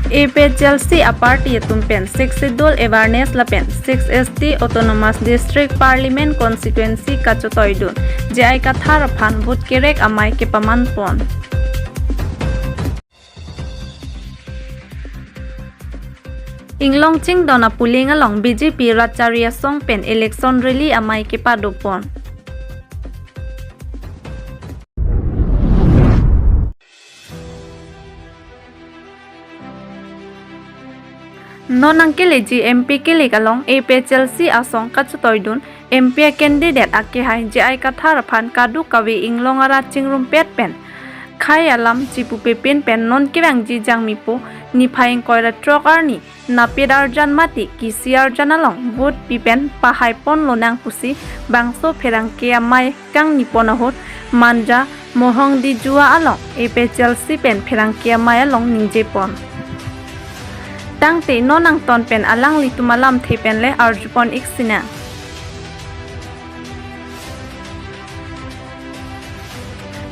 APHLC a party tumpen 6 dol awareness lapen 6 ST autonomous district parliament constituency kachotoidun jai kathar phan vote kerek amai ke paman pon Inglong ching dona puling along BJP Racharia song pen election rally amai ke padopon non angkele ji MP kele kalong APHLC asong kachutoidun MP candidate ake hai ji ai kathar phan kadu kawi Inglong ara chingrum pet pen khai alam chipu pepin pen non kirang ji jangmipo ni phaing koira trokar ni napedar jan mati kisiar janalong vote pipen pahai pon lonang pusi bangso pherang ke amai kang nipona hot manja mohong di jua along APHLC pen pherang ke amai along ningje pon tang te no nang ton pen alang litumalam the pen le arjupon iksina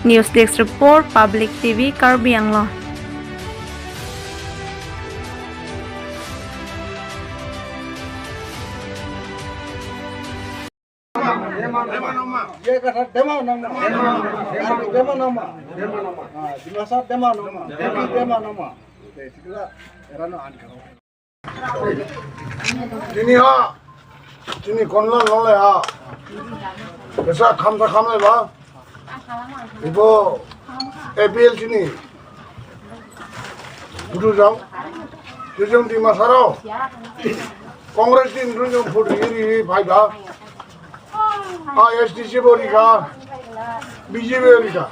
News Desk Report Public TV Karbi Anglong Ini konlan lole ha. Besa khamsa khamle ba. Ibo APL sini. Budu jang. Jujung di masaro. Kongres din jujung put iri bhai ba. SDC bori ka. BJP bori ka.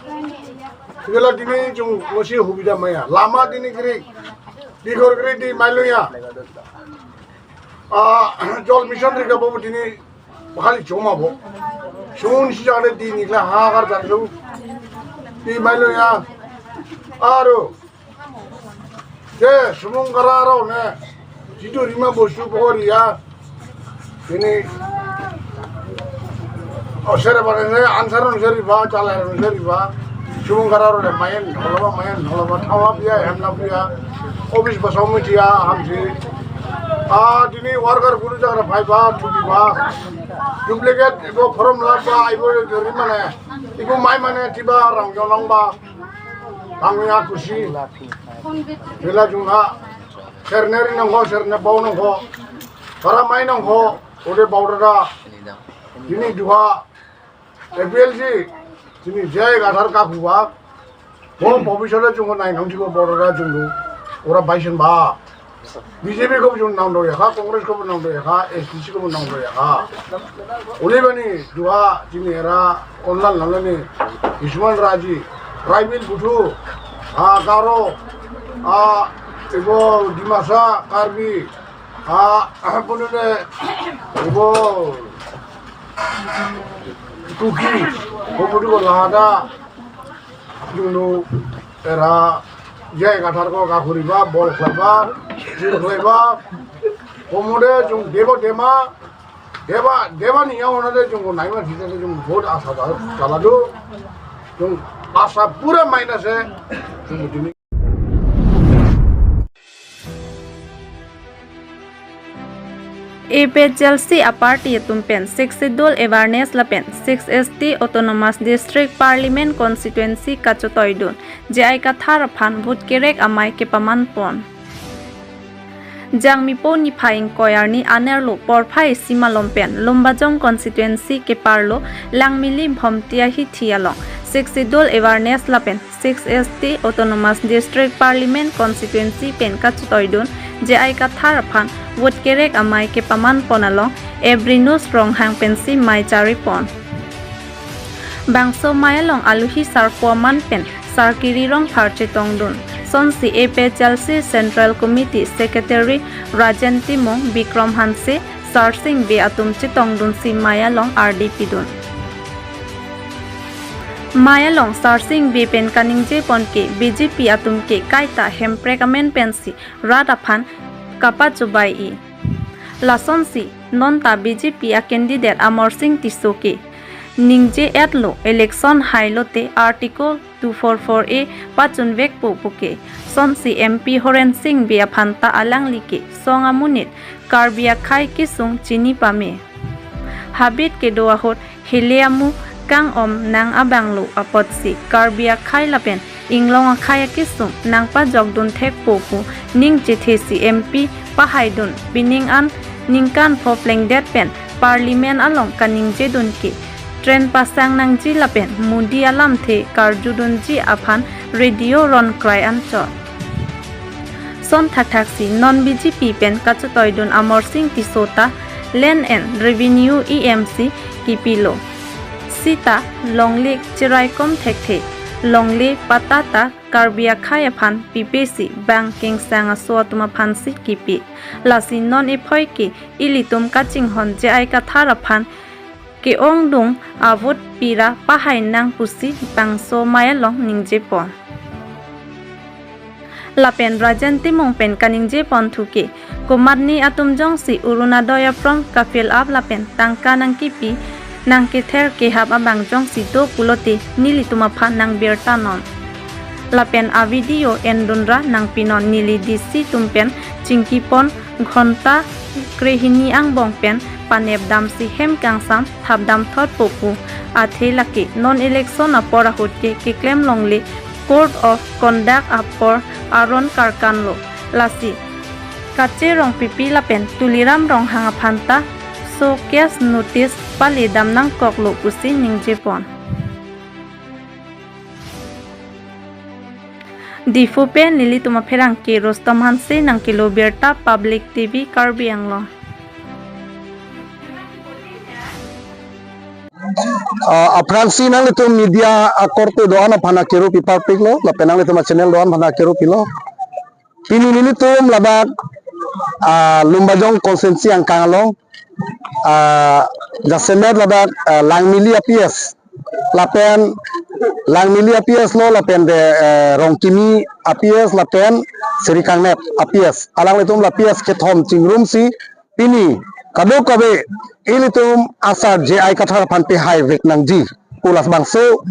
Segala dini jung mosi hubida maya. Lama dini kiri. Digor kiri di mailuya. Jol mission rika bobo dini bakali cuma bo. Shun sijale di nikla hagar janju. Di mailuya. Aro. Je sumung kararo ne. Jitu rima bosu pokori ya. Ini sere bane answer seri ba chala seri ba. Sumung kararo ne main holaba thawa biya hamna biya. Office basamu dia hamsi. Dini worker guru jaga bhai ba tuki ba duplicate ibo form la ba ibo jori mane ibo mai mane tiba rang jonong ba bangya kusi bela junga serneri nang ho serne bau nang ho para mai nang ho ode baudara dini dua APLC dini jai gadar ka kuwa bo bobishole jungo nai nang jibo baudara jungu ora baisen ba BJP को भी जो नाम लो यहाँ कांग्रेस को भी नाम लो यहाँ SDC को भी नाम लो यहाँ उन्हें बनी जुआ जिन्हेरा ऑनलाइन नामले इस्मान राजी ट्राइबल बुटू कारो इबो दिमासा कार्बी पुने इबो तुकी वो बुटू को लादा जुनू era jai kathar ko kakhuriba bol khlaba jil khlaba komode jung deba ni yaona de jung naima jite de jung vote asa da chala do jung asa pura minus hai jung dini APHLC a party tumpen 6 dol awareness lapen 6 ST autonomous district parliament constituency kachotoidun jai kathar phan vote kerek amai ke paman pon jangmipo ni phaing koyarni anerlo porphai simalompen lombajong constituency ke parlo langmili bhomtia hi thialong 6 dol awareness lapen 6 ST autonomous district parliament constituency pen kachotoidun jai kathar phan vote kerek amai ke paman ponalong every no strong hang pensi mai chari pon bangso mayalong aluhi sarpo man pen sarkiri rong pharche tongdun sonsi APHLC central committee secretary Rajanti Mong Bikram Hanse sarsing be atumchi tongdun si mayalong RDP dun mayalong sarsing be pen kaningje ponke BJP atumke kaita hemprekamen pensi radaphan kapa chubai I lasonsi non ta BJP a candidate Amar Singh Tisoke ningje atlo election hailote article 244A pachun vek puke son CMP Horen Singh bia phanta alang like songa munit Karbia khai kisung chini pame habit ke doa hot heliamu kang om nang abanglu apotsi Karbia khai lapen Inglong khai kisung nang pa jogdun thek poku ning chithi CMP pahaidun pining an ningkan phopleng det pen parliament along kaning jedun ki tren pasang nang ji lapen mudi alam the karjudun ji aphan radio ron cry an cho son thak si non BJP pen kachutoidun Amor Singh Tisota Land and Revenue EMC kipilo sita longlik chiraikom thekhe longli patata Karbia khaya phan PPC banking sanga sotuma phansi kipi lasi non ephoi ki ilitum kaching hon je ai ka thara phan ke ong dung avut pira pahai nang pusi bangso maya long ningje pon lapen rajan timong pen kaningje pon thuke kumarni atum jong si urunadoya prong kafil up lapen tangka nang kipi nang kether ke hab abang jong si do kuloti nilituma phan nang berta non lapen a video endunra nang pinon nili disi tumpen chingki pon ghonta krehini ang bongpen panep dam si hem kangsam thabdam thot popu athe laki non election apora hotke ke claim longli Code of Conduct apor aron karkan lo lasi kache rong pipi lapen tuliram rong hanga phanta so case notice pali dam nang koklo pusi ningje pon Difupe nili tuma pherang ke Rostam Hanse nang kilo berta Public TV Karbi Anglong Fransi nang itu media korte doan phana keru pipar piklo la penang itu channel doan phana keru pilo ini tum labak lumbajong konsensi ang kangalong jasemer labak langmili APS lapen langmili APS lo lapen de rongkimi APS lapen serikangnet APS alang itu APS kethom chingrum si pini kado kabe ilitum asar je ai kathar phanpe hai vek nang ji pulas bangso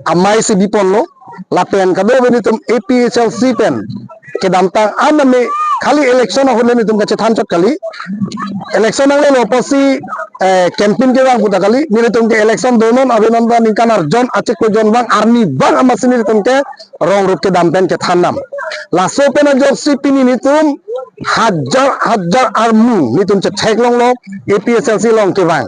amai si bipon lo lapen kado benitum APHLC pen kedamtang amame khali election hole nitum kache than chot kali election ang lo posi campaign ke bang puta kali nitum ke election donon abinanda ningkanar jon achek ko jon bang army bang amasini nitum ke rong rup ke dampen ke thanam laso pen josi pini nitum hajar armu nitum che theklong lo APHLC long ke bang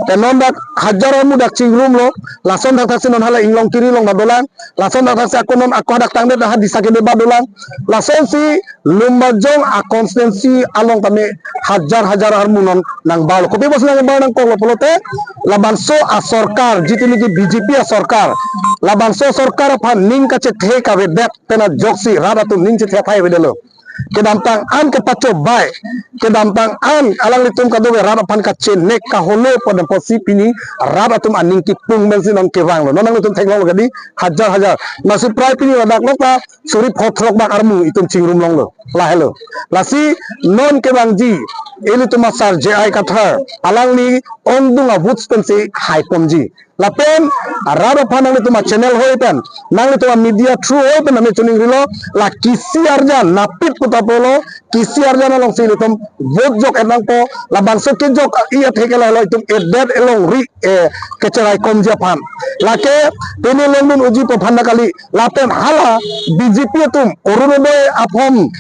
tenon dak hajar armu dak chingrum lo lason dak thaksin hala inglong kiri long badolang lason dak thaksin akonon aku dak tangde dah disake de badolang lason si lumbajong a constituency along tame hajar armu non nang bal ko bebas nang bal nang ko polote labanso a sarkar jitini ki BJP a sarkar labanso sarkar phan ning kache the ka be det tena joksi radatu ning che thai bedelo kedampang an ke pacho bai kedampang an alang litum kado be raba pan ka chenek ka holo pada posi pini raba tum aning ki pung bensin on kewang lo nonang litum theklang lo gadi hajar masih prai pini wadak lo ka suri photrok bak armu itum chingrum long lo la hello lasi non kewang ji eli tuma sar je ai kathar alang ni ondung a butspensi hai pomji lapen raba pan ang tuma channel hoitan nang tuma media through hoitan ame chuning rilo la kisi arjan napit putapolo kisi arjan along silitum vote jok enang po la bangso ke jok iya thekela lo itum edet elong ri kecerai komja pan lake tene longun uji po phanda kali lapen hala BJP tum orunodoy aphom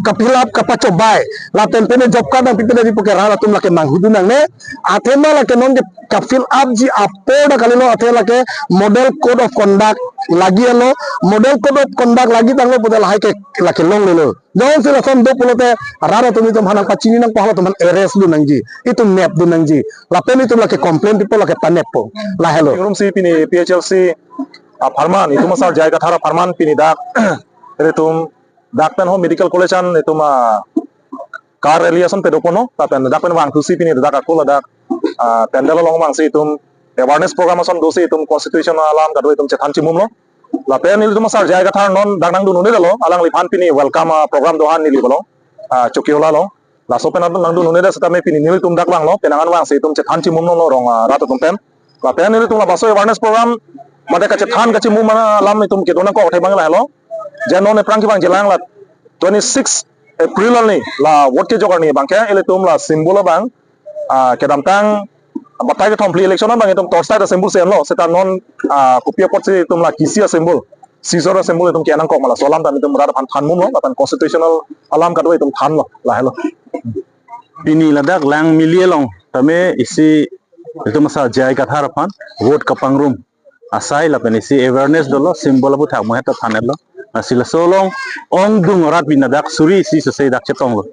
kapilap kapacho bai lapen tene job card ang pitene di poke rala tum lake manghudunang ne athema lake non de kapil up ji apoda kali lo athela ke model code of conduct lagi lo model code of conduct lagi tanglo podel hai ke lake long lo jon sila som do pulote rara tumi tum hanang pachini nang pahlo tum arrest du nangji itu map du nangji lapen itu lake complain people lake panepo la hello room si pini PHLC farman itu masal jaya thara farman pini dak retum dakpen ho medical college an itu ma car eliason pedopono tapen dakpen wang tusi pini dak akula dak pendel long wang si itum awareness program ason dosi itum constitutional alam kado itum chethan chimum lo lapen itu masal jaya thar non dak nang du nune lo alang liphan pini welcome program dohan nili bolo chokiola lo la sopen nang du nune da satame pini nil tum dak wang lo penangan wang si itum chethan chimum lo rong rata tum pen lapen itu la baso awareness program mata kache than kache mu mana lam itum ke dona ko thai bang la lo jenon ne prang ki bang jelang la 26 April ni la vote ke jogar ni bang ke ele tum la simbol bang ke dam tang batai ke thom pli election bang itum torstai da simbol sen lo seta non kopia pot se tum la kisia simbol Caesar symbol itum kianang kok malah solam dan itum berada pan mum lo pan constitutional alam kadoi itum than lo lah hello pini ladak lang milie long tame isi itu masa jai kathar pan vote kapang room asai la pen isi awareness dolo symbol bu thak mo heta thanet lo asila solong ong dung rat binadak suri isi sesai dak chetong lo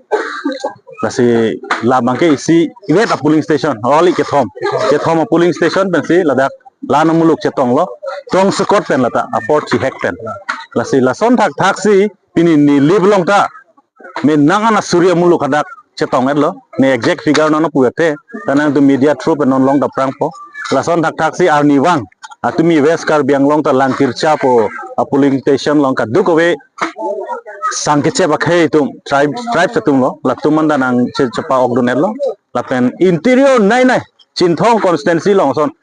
lasi la bangke isi iwet a polling station oli kethom a polling station ben si ladak lana muluk chetong lo tong sekot pen lata aport chi hek pen lasi lason thak si pini ni liblong ta me nangana surya muluk hadak chetong et lo me exact figure no puete tanang tu media through pen non long da prang po lason thak si arni wang atumi west Karbi Anglong ta lang kircha po a polling station long ka dukowe sangkeche bakhe tum tribe satung lo latumanda nang chepa ogdonel lo lapen interior nai Cinthong constituency long son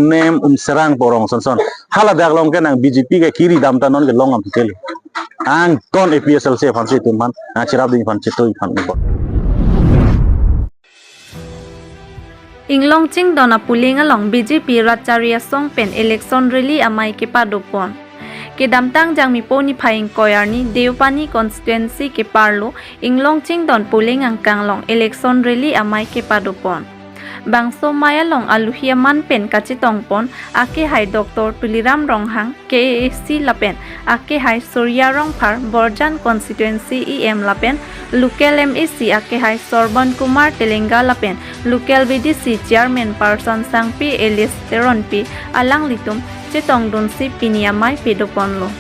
nem serang porong son hala dak long kenang BJP ke kiri dam tanon ke long am kel ang ton APSL se fansi tuman chirap ding fan chitoi fan ko Inglong ching dona puling along BJP Ratcharia song pen election rally amai ke padopon ke damtang jang mi poni phaing koyarni Deupani constituency ke parlo Inglong ching don puling angkang long election rally amai ke padopon bangso maya long aluhia man pen kachitong pon ake hai Dr. Tuliram Ronghang KAC lapen ake hai Surya Rongphar Borjan constituency EM lapen local MEC ake hai Sorban Kumar Telenga lapen local BDC chairman person sangpi Elis Teronpi alang litum chitong dunsi piniamai pedopon lo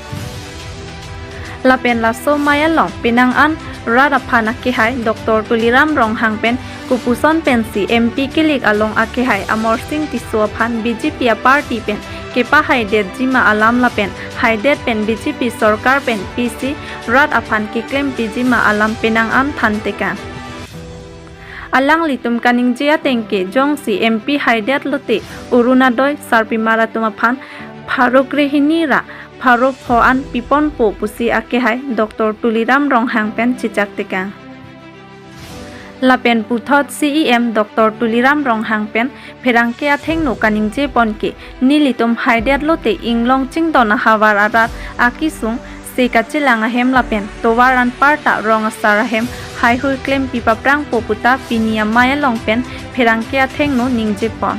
lapen laso maya long pinangan Radaphan ake hai Dr. Tuliram Ronghang pen kupuson pensi MP kilik along ake hai Amor Singh Tiswaphan BJP party pen kepa hai det jima alam la pen hai det pen BJP sarkar pen PC Radaphan ki claim pijima alam penang am thantekan alang litum kaning jia tengke jong si MP hai det lote urunadoi sarpimara tumaphan Pharokrehini ra Pharo Phoan Pipon po pusi ake hai Dr. Tuliram Ronghang pen chichak teka lapen puthot CEM Dr. Tuliram Ronghang pen pherangke atheng no kaningje ponke nilitum haidet lote Inglong ching dona hawar arat akisung se kachilanga hem lapen towaran parta rong sara hem hai hui claim pipa prang poputa pinia maya long pen pherangke atheng no ningje pon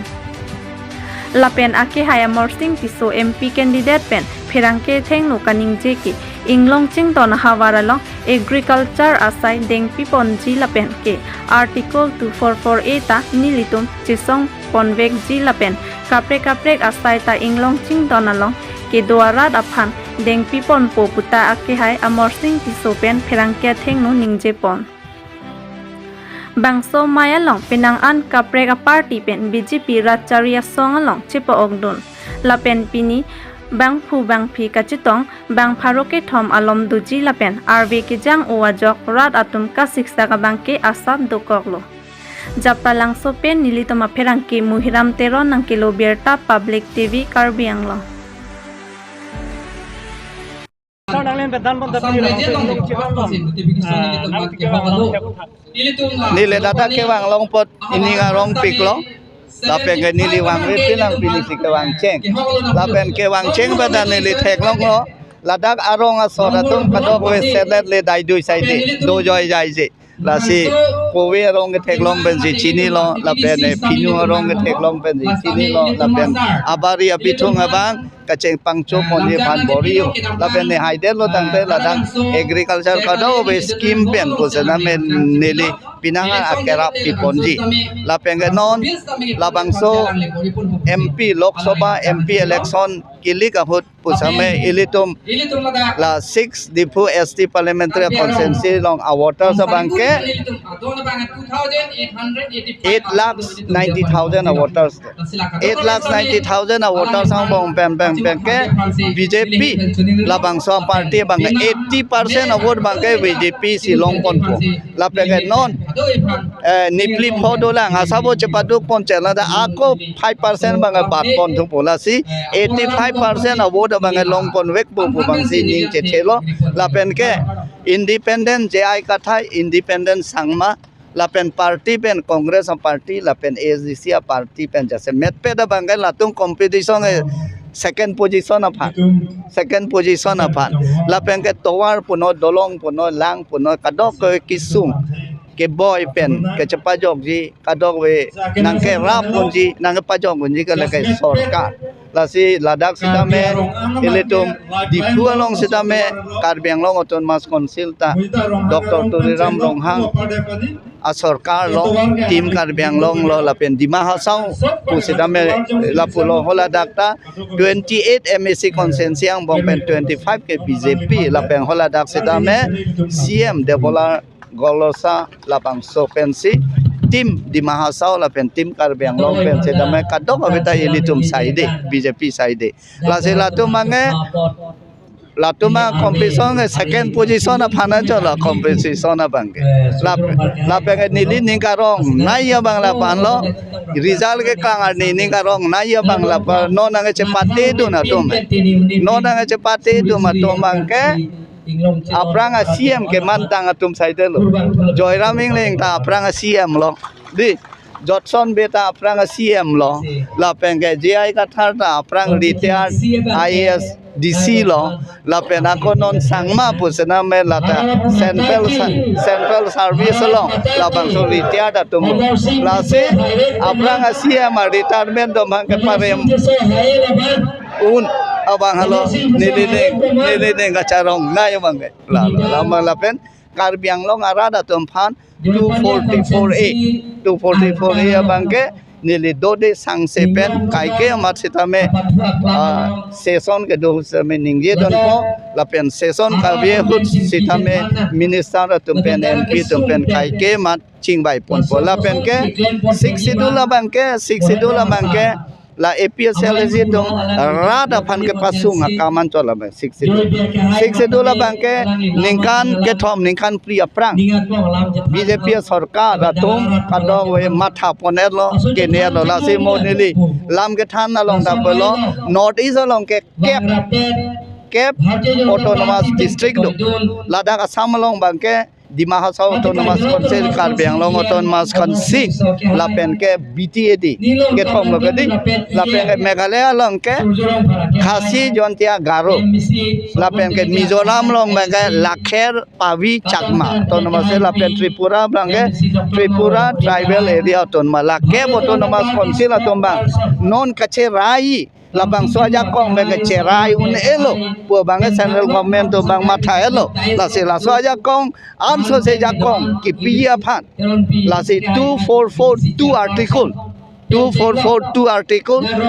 lapen ake hai Amor Singh Tiso MP candidate pen pherangke theng no kaningje ki Inglong ching dona hawar along agriculture asai deng pipon ji lapen ke article 244A ta nilitum chisong ponvek ji lapen kaprek asai ta Inglong ching dona long ke doara daphan deng pipon poputa ake hai Amor Singh Tiso pen pherangke theng no ningje pon bangso maya long pinang an kaprek a party pen BJP Ratcharia song along chipa ogdun lapen pini bang phi kachitong bang pharoke thom alom duji lapen RB ke jang uwajok rat atum ka 6 taka bangke asam dokoklo japta langso pen nilitoma pherangke muhiram teron nang kilo berta public TV Karbi Anglong nile data ke wang long pot ini ngarong piklo lapen ke nili wang pinang pinisi ke wang ceng lapen ke wang ceng pada nili thek long lo ladak arong asora tum kadok we selet le dai dui sai de do joy jai je la si kowe arong ke thek long ben si chini lo lapen ne pinu arong ke thek long ben si chini lo lapen abari apitung abang kaceng pangcho ponje phan bori lapen ne haide lo tangte ladang agriculture kado we scheme pen ko sana men nili pinanga akera piponji lapen ke non labangso MP Lok Sabha MP election kilik ahut pusame ilitum la 6 dipu ST parliamentary constituency long water sabangke 8,90,000 voters 8,90,000 voters ang bong pem ke BJP labangso party bang 80% vote bangke BJP silong ponpo lapeke non nipli photo lang asabo cepaduk pon chela da ako 5% bang bat pon tu polasi 85% 100% award bang long pon wek bu bang si ning che chelo la pen ke independent jai kathai independent sangma la pen party pen congress party la pen ASDC party pen jase met pe da bang la tung competition second position aphan la pen ke towar puno dolong puno lang puno kadok ke kisung ke boy pen ke chapajok ji kadok we nang ke rap punji nang pajok punji ke la ke sarkar la si ladak sidame eletum dipualong sidame Karbi Anglong Autonomous Council ta Dr. Turiram Ronghang a sarkar lo team Karbi Anglong lo la pen dima hasau pu sidame la pulo hola dakta 28 MAC consensiang bong pen 25 ke BJP la pen hola dak sidame CM debola golosa lapang so pensi tim di mahasau la pen tim Karbi Anglong pen sedame kadok avita elitum saide BJP saide la se latuma competition second position aphana chola competition bangke la pen nili ningarong naya bangla panlo result ke kangar ni ningarong naya bangla no nang cepate tu na tum no nang cepate tu ma tum bangke aprang CM ke mantang atum saide lo Joyram Ingleng ta aprang CM lo di Johnson beta aprang CM lo la penge GI ka thar ta aprang retired IAS DC lo la pena ko non sangma pusena me la ta central service lo la bang so retired atum la se aprang CM retirement do mang ke parem un abang halo nilai ngacarong na yung bangke la pen Karbi Anglong arada tumphan 244A bangke nilai dode sang sepen kaike amat sitame session ke do same ningje don ko la pen session Karbi hut sitame minister tumpen MP tumpen kaike mat chingbai pon la pen ke 62 la bangke la APSL dong rada pan ke pasung akaman chola ba 62 la bangke ningkan ke thom ningkan priya prang BJP sarkar ratum kado we matha ponelo ke ne lo la se moneli lam ke than na long da bolo north east long ke cap autonomous district do ladakh assam long bangke Dima Hasau Autonomous Council Karbi Anglong Autonomous Council la pen ke BTAD ke thom lo kedi la pen ke Meghalaya long ke Khasi Jontia Garo la pen ke Mizoram long ke Lakher Pavi Chakma Autonomous la pen Tripura bang ke Tripura Tribal Area Autonomous la ke Autonomous Council atombang non kache rai labang soja kong bang cerai un elo pu bang central government to bang matha elo la se la soja kong am so se ja kong ki pia phan la se 2442 article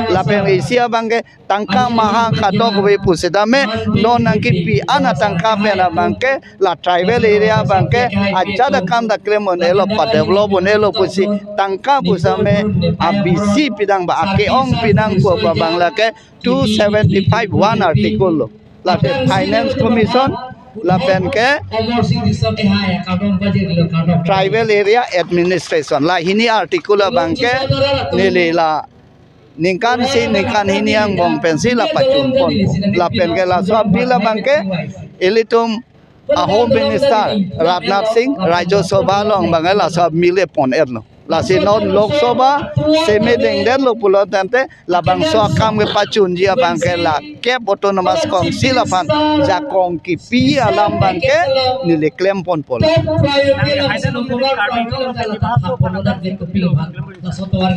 la pen Asia bang tangka maha kadok we pusedame non nangki pi ana tangka pena bang la tribal area bang aja da kam da klem on elo pa develop on elo pusi tangka pusame abc pidang ba akeong pinang ko ba bangla ke 275 one article lo la finance commission la pen ke tribal area administration la hini article bangke nili la ningkan hiniang bong pensi la pachun pon la pen ke la sab bila bangke elitum a home minister Rajnath Singh Rajya Sabha long bangala sab mile pon erno la sinon lok sabha seme deng den lo pulo tante la bang so kam ke pachun jia bangke la ke autonomous council apan jakong ki pi alam bangke nile claim pon pol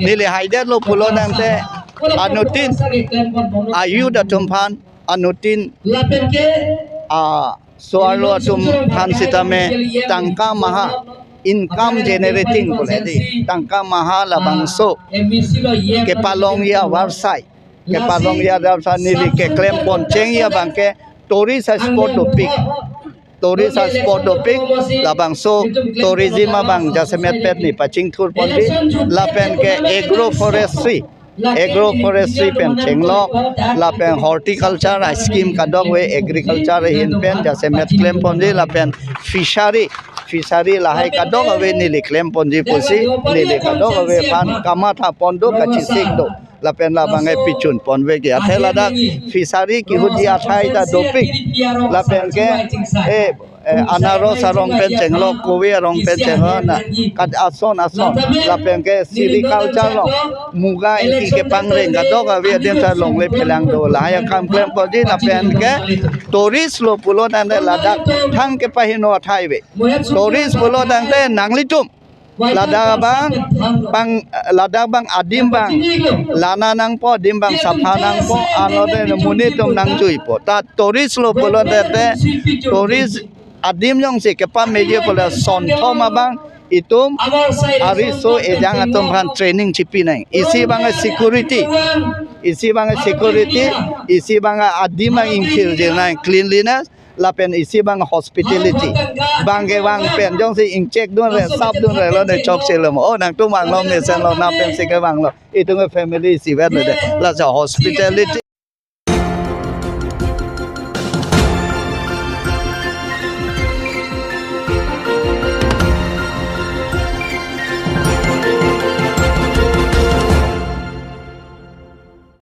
nile haide lo pulo tante anutin ayu da tumpan anutin soalo tum than sitame tangka maha income generating boleh di tangka maha labangso ke palong ya website nili ke claim ponceng ya bangke tourist spot topic labangso tourism abang jasemet pet ni paching thur pondi lapen ke agroforestry pen chenglok la pen horticulture scheme kadok we agriculture hin pen jasemet claim pondi la pen fishery lahai kadok we nili claim ponji pusi nili kadok we pan kamatha pondo kachi sikdo la pen la bangai pichun pon ve ge athe la dak fishery ki hudia thai ta dopik la pen ke anaro sarong pen chenglo kowe rong pen chenglo na kat ason la pen ke silviculture lo muga inki ke pangreng ka do ka we den ta long le phelang do la ya kam klem ko ji la pen ke tourist lo pulo dan la dak thang ke pahino thai ve tourist pulo dan te nangli tum ladak bang adim bang lana nang po dim bang sapha nang po ano de muni tum nang chui po ta tourist lo pulo de tourist adim yong se ke pa media pulo son thoma bang itum ariso ejang atum kan training chipi nai isi bang security isi bang adim bang inkil je nai cleanliness la pen isi bang hospitality bang ke bang pen jong si ing check dun le sap dun le lo de chok se lo o nang tu bang lo ne sen lo na pen se ke bang lo itu family si vet le la hospitality